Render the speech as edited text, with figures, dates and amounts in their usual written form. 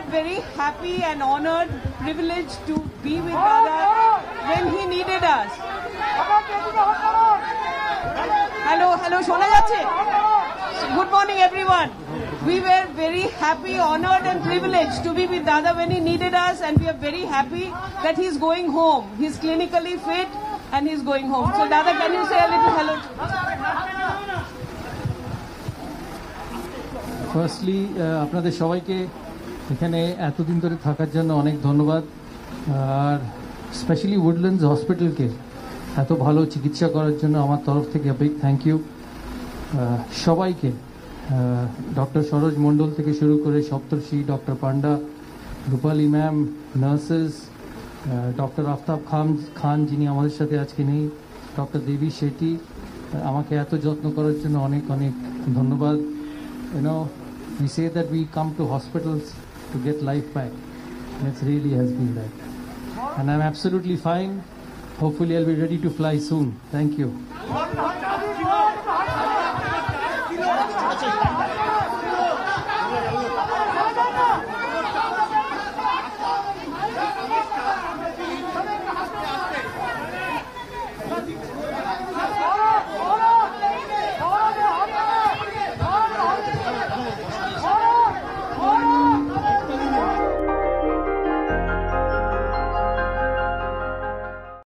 very happy and honored, privileged to be with Dada when he needed us. Hello, শোনা যাচ্ছে? Good morning, everyone. We were very happy, honored and privileged to be with Dada when he needed us, and we are very happy that he's going home. He's clinically fit and he's going home. So Dada, can you say a little hello? Firstly আপনাদের সবাইকে এখানে এতদিন ধরে থাকার জন্য অনেক ধন্যবাদ, আর specially Woodlands হসপিটালকে এত ভালো চিকিৎসা করার জন্য আমার তরফ থেকে বিগ থ্যাংক ইউ সবাইকে, ডক্টর সরোজ মণ্ডল থেকে শুরু করে সপ্তর্ষি, ডক্টর পান্ডা, রূপালী ম্যাম, নার্সেস, ডক্টর আফতাব খান যিনি আমাদের সাথে আজকে নেই, ডক্টর দেবী শেট্টি, আমাকে এত যত্ন করার জন্য অনেক অনেক ধন্যবাদ। You know, we say that we come to hospitals to get life back, and it really has been that. And I'm absolutely fine. Hopefully I'll be ready to fly soon. Thank you.